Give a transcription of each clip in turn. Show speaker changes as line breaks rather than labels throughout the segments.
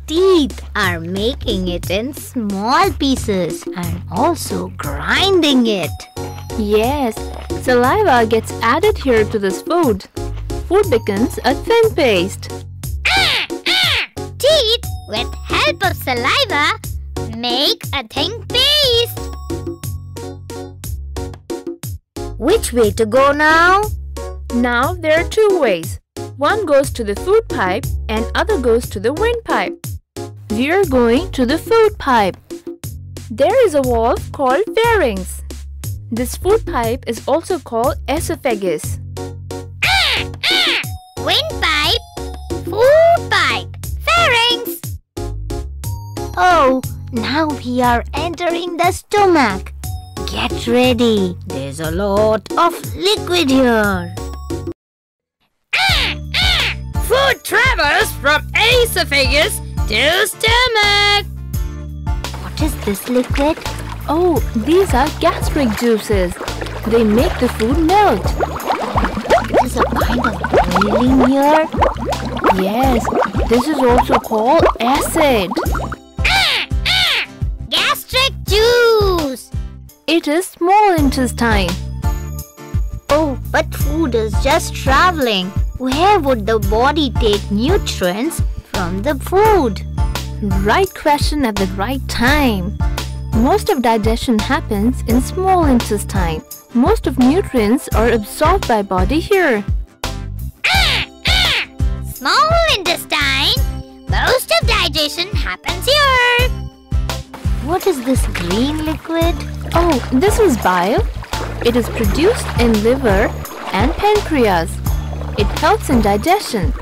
teeth are making it in small pieces and also grinding it.
Yes, saliva gets added here to this food. Food becomes a thin paste.
Teeth, with help of saliva, make a thin paste. Which way to go now?
Now there are two ways. One goes to the food pipe and other goes to the windpipe. We are going to the food pipe. There is a valve called pharynx. This food pipe is also called esophagus.
Windpipe, food pipe, pharynx. Oh, now we are entering the stomach. Get ready. There's a lot of liquid here.
Food travels from esophagus to stomach.
What is this liquid?
Oh, these are gastric juices. They make the food melt.
It is a kind of boiling here.
Yes, this is also called acid.
Gastric juice.
It is small intestine.
Oh, but food is just traveling. Where would the body take nutrients from the food?
Right question at the right time. Most of digestion happens in small intestine. Most of nutrients are absorbed by body here.
Small intestine. Most of digestion happens here. What is this green liquid?
Oh, this is bile. It is produced in liver and pancreas. It helps in digestion.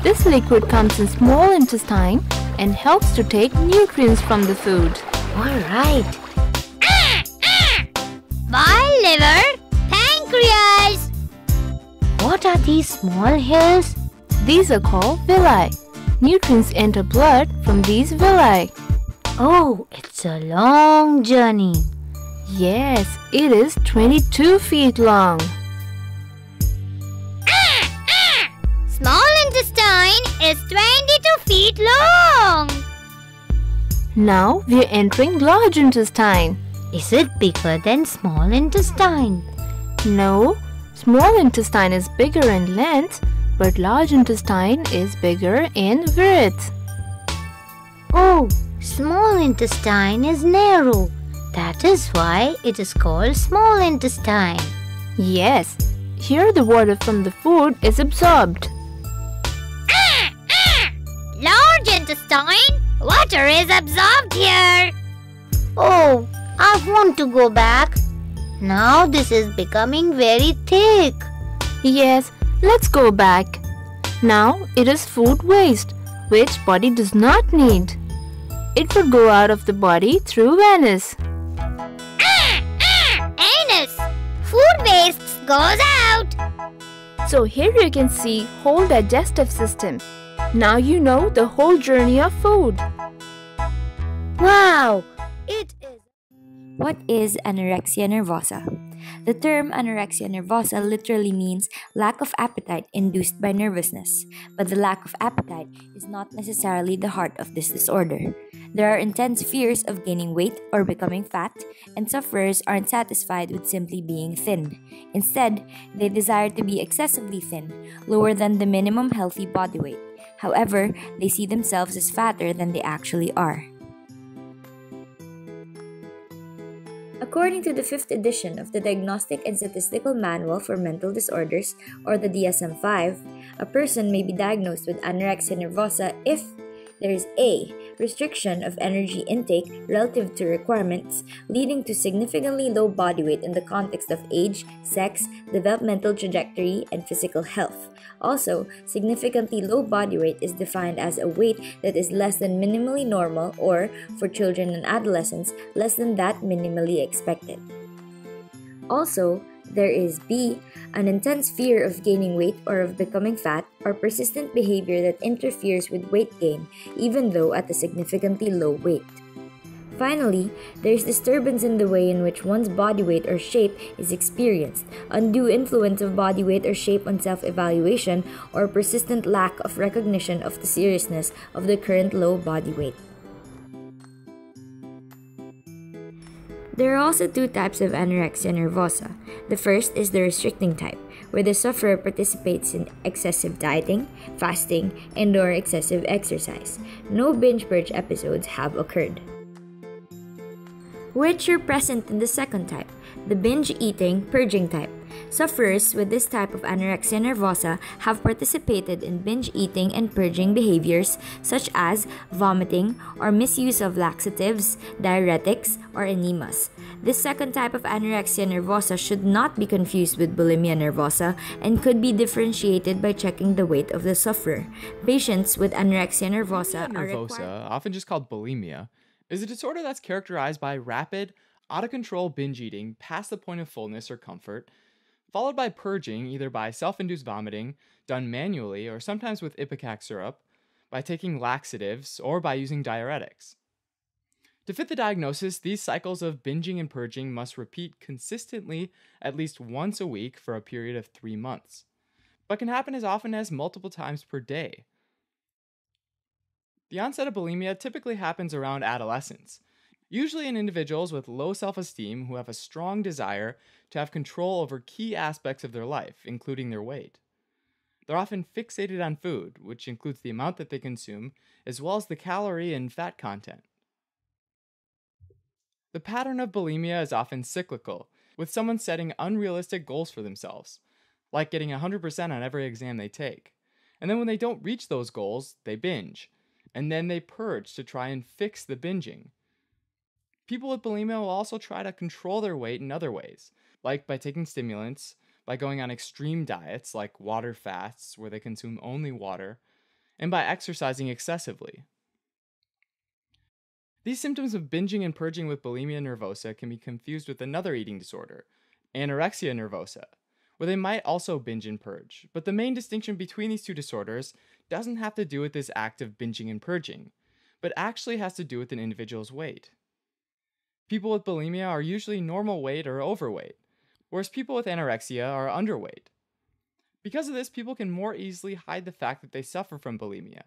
This liquid comes in small intestine and helps to take nutrients from the food.
Alright. Bile, liver, pancreas. What are these small hairs?
These are called villi. Nutrients enter blood from these villi.
Oh, it's a long journey.
Yes, it is 22 feet long.
Small intestine is 22 feet long.
Now we are entering large intestine.
Is it bigger than small intestine?
No, small intestine is bigger in length, but large intestine is bigger in width.
Oh, small intestine is narrow. That is why it is called small intestine.
Yes, here the water from the food is absorbed.
Large intestine, water is absorbed here. Oh, I want to go back. Now this is becoming very thick.
Yes, let's go back. Now it is food waste, which body does not need. It would go out of the body through anus.
Anus, food waste goes out.
So here you can see whole digestive system. Now you know the whole journey of food.
Wow, it is.
What is anorexia nervosa? The term anorexia nervosa literally means lack of appetite induced by nervousness, but the lack of appetite is not necessarily the heart of this disorder. There are intense fears of gaining weight or becoming fat, and sufferers aren't satisfied with simply being thin. Instead, they desire to be excessively thin, lower than the minimum healthy body weight. However, they see themselves as fatter than they actually are. According to the 5th edition of the Diagnostic and Statistical Manual for Mental Disorders, or the DSM-5, a person may be diagnosed with anorexia nervosa if there is A. Restriction of energy intake relative to requirements, leading to significantly low body weight in the context of age, sex, developmental trajectory, and physical health. Also, significantly low body weight is defined as a weight that is less than minimally normal or, for children and adolescents, less than that minimally expected. Also, there is B. An intense fear of gaining weight or of becoming fat, or persistent behavior that interferes with weight gain, even though at a significantly low weight. Finally, there is disturbance in the way in which one's body weight or shape is experienced, undue influence of body weight or shape on self-evaluation, or persistent lack of recognition of the seriousness of the current low body weight. There are also two types of anorexia nervosa. The first is the restricting type, where the sufferer participates in excessive dieting, fasting, and/or excessive exercise. No binge purge episodes have occurred. Which are present in the second type, the binge eating purging type. Sufferers with this type of anorexia nervosa have participated in binge eating and purging behaviors such as vomiting or misuse of laxatives, diuretics, or enemas. This second type of anorexia nervosa should not be confused with bulimia nervosa and could be differentiated by checking the weight of the sufferer. Patients with anorexia nervosa are
nervosa, often just called bulimia, is a disorder that's characterized by rapid, out-of-control binge eating past the point of fullness or comfort, followed by purging either by self-induced vomiting, done manually or sometimes with ipecac syrup, by taking laxatives, or by using diuretics. To fit the diagnosis, these cycles of binging and purging must repeat consistently at least once a week for a period of 3 months, but can happen as often as multiple times per day. The onset of bulimia typically happens around adolescence, usually in individuals with low self-esteem who have a strong desire to have control over key aspects of their life, including their weight. They're often fixated on food, which includes the amount that they consume, as well as the calorie and fat content. The pattern of bulimia is often cyclical, with someone setting unrealistic goals for themselves, like getting 100% on every exam they take. And then when they don't reach those goals, they binge, and then they purge to try and fix the binging. People with bulimia will also try to control their weight in other ways, like by taking stimulants, by going on extreme diets like water fasts where they consume only water, and by exercising excessively. These symptoms of binging and purging with bulimia nervosa can be confused with another eating disorder, anorexia nervosa, where they might also binge and purge, but the main distinction between these two disorders doesn't have to do with this act of binging and purging, but actually has to do with an individual's weight. People with bulimia are usually normal weight or overweight, whereas people with anorexia are underweight. Because of this, people can more easily hide the fact that they suffer from bulimia,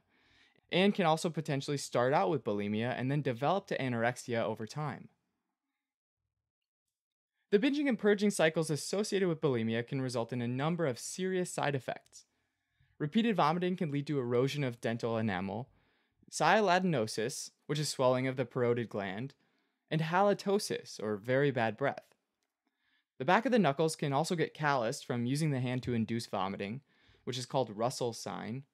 and can also potentially start out with bulimia and then develop to anorexia over time. The binging and purging cycles associated with bulimia can result in a number of serious side effects. Repeated vomiting can lead to erosion of dental enamel, sialadenosis, which is swelling of the parotid gland, and halitosis, or very bad breath. The back of the knuckles can also get calloused from using the hand to induce vomiting, which is called Russell's sign.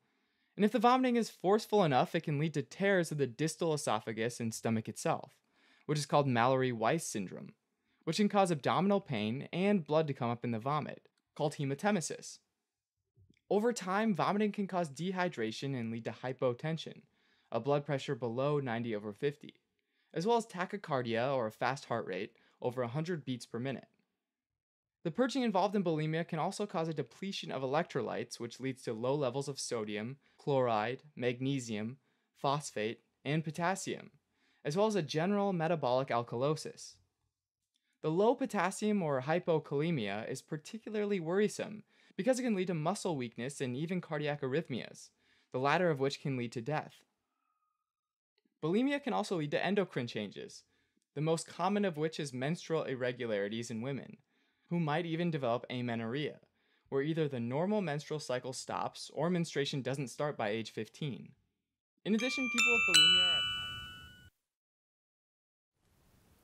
And if the vomiting is forceful enough, it can lead to tears of the distal esophagus and stomach itself, which is called Mallory-Weiss syndrome, which can cause abdominal pain and blood to come up in the vomit, called hematemesis. Over time, vomiting can cause dehydration and lead to hypotension, a blood pressure below 90/50, as well as tachycardia, or a fast heart rate, over 100 beats per minute. The purging involved in bulimia can also cause a depletion of electrolytes, which leads to low levels of sodium, chloride, magnesium, phosphate, and potassium, as well as a general metabolic alkalosis. The low potassium, or hypokalemia, is particularly worrisome because it can lead to muscle weakness and even cardiac arrhythmias, the latter of which can lead to death. Bulimia can also lead to endocrine changes, the most common of which is menstrual irregularities in women, who might even develop amenorrhea, where either the normal menstrual cycle stops or menstruation doesn't start by age 15. In addition, people with bulimia are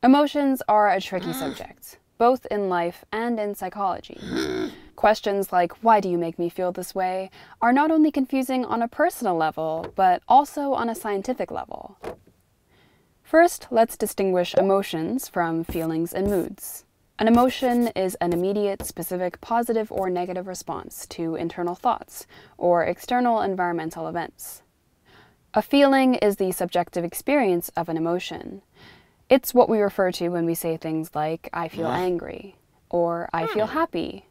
Emotions are a tricky subject, both in life and in psychology. Questions like, why do you make me feel this way, are not only confusing on a personal level, but also on a scientific level. First, let's distinguish emotions from feelings and moods. An emotion is an immediate, specific, positive or negative response to internal thoughts or external environmental events. A feeling is the subjective experience of an emotion. It's what we refer to when we say things like, I feel angry, or I feel happy.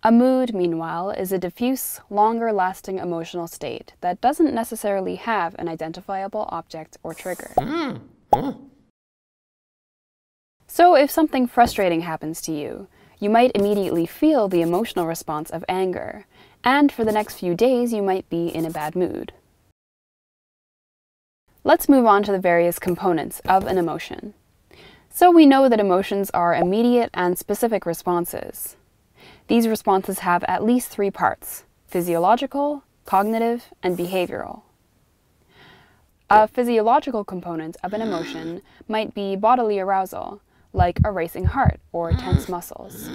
A mood, meanwhile, is a diffuse, longer-lasting emotional state that doesn't necessarily have an identifiable object or trigger. So if something frustrating happens to you, you might immediately feel the emotional response of anger, and for the next few days you might be in a bad mood. Let's move on to the various components of an emotion. So we know that emotions are immediate and specific responses. These responses have at least 3 parts: physiological, cognitive, and behavioral. A physiological component of an emotion might be bodily arousal, like a racing heart or tense muscles.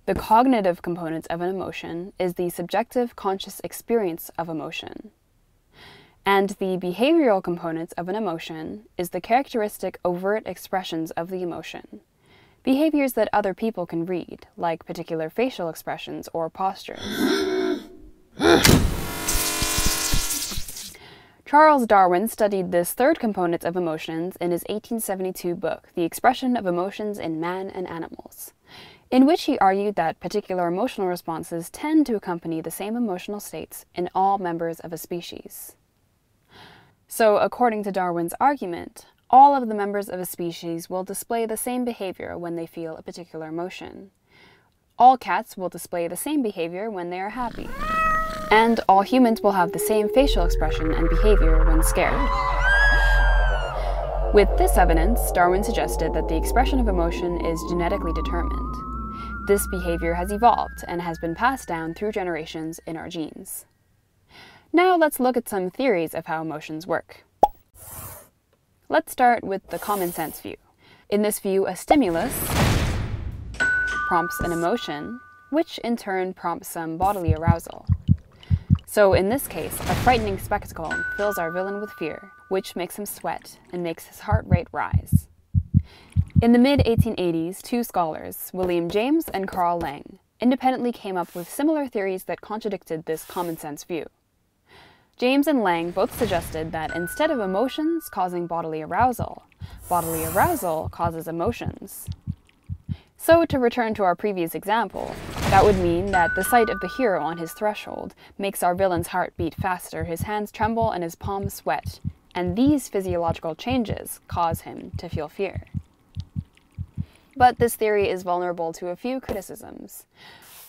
The cognitive component of an emotion is the subjective conscious experience of emotion. And the behavioral component of an emotion is the characteristic overt expressions of the emotion, behaviors that other people can read, like particular facial expressions or postures. Charles Darwin studied this third component of emotions in his 1872 book, The Expression of Emotions in Man and Animals, in which he argued that particular emotional responses tend to accompany the same emotional states in all members of a species. So, according to Darwin's argument, all of the members of a species will display the same behavior when they feel a particular emotion. All cats will display the same behavior when they are happy. And all humans will have the same facial expression and behavior when scared. With this evidence, Darwin suggested that the expression of emotion is genetically determined. This behavior has evolved and has been passed down through generations in our genes. Now let's look at some theories of how emotions work. Let's start with the common sense view. In this view, a stimulus prompts an emotion, which in turn prompts some bodily arousal. So in this case, a frightening spectacle fills our villain with fear, which makes him sweat and makes his heart rate rise. In the mid-1880s, 2 scholars, William James and Carl Lang, independently came up with similar theories that contradicted this common sense view. James and Lang both suggested that instead of emotions causing bodily arousal causes emotions. So, to return to our previous example, that would mean that the sight of the hero on his threshold makes our villain's heart beat faster, his hands tremble, and his palms sweat, and these physiological changes cause him to feel fear. But this theory is vulnerable to a few criticisms.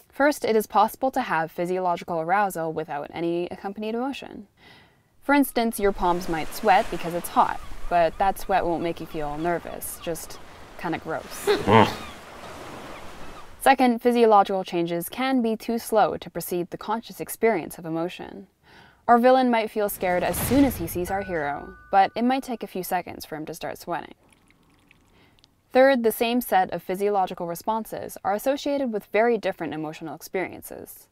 First, it is possible to have physiological arousal without any accompanied emotion. For instance, your palms might sweat because it's hot, but that sweat won't make you feel nervous, just kind of gross. Second, physiological changes can be too slow to precede the conscious experience of emotion. Our villain might feel scared as soon as he sees our hero, but it might take a few seconds for him to start sweating. Third, the same set of physiological responses are associated with very different emotional experiences.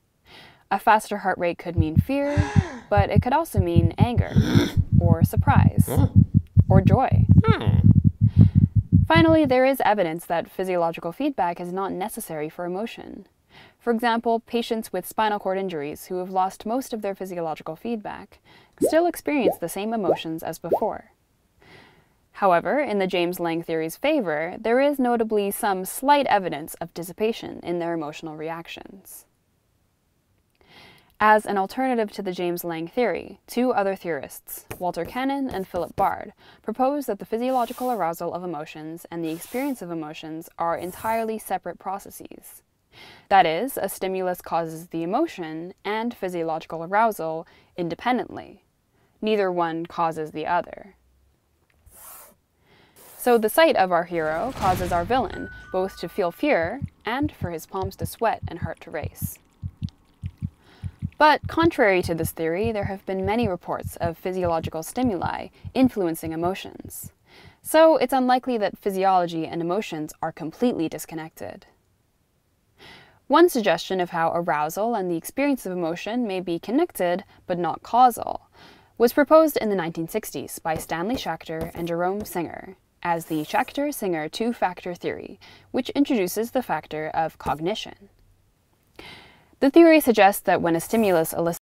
A faster heart rate could mean fear, but it could also mean anger, or surprise, or joy. Finally, there is evidence that physiological feedback is not necessary for emotion. For example, patients with spinal cord injuries who have lost most of their physiological feedback still experience the same emotions as before. However, in the James Lang theory's favor, there is notably some slight evidence of dissipation in their emotional reactions. As an alternative to the James Lang theory, 2 other theorists, Walter Cannon and Philip Bard, propose that the physiological arousal of emotions and the experience of emotions are entirely separate processes. That is, a stimulus causes the emotion and physiological arousal independently. Neither one causes the other. So the sight of our hero causes our villain both to feel fear and for his palms to sweat and heart to race. But contrary to this theory, there have been many reports of physiological stimuli influencing emotions. So it's unlikely that physiology and emotions are completely disconnected. One suggestion of how arousal and the experience of emotion may be connected, but not causal, was proposed in the 1960s by Stanley Schachter and Jerome Singer as the Schachter-Singer 2-factor theory, which introduces the factor of cognition. The theory suggests that when a stimulus elicits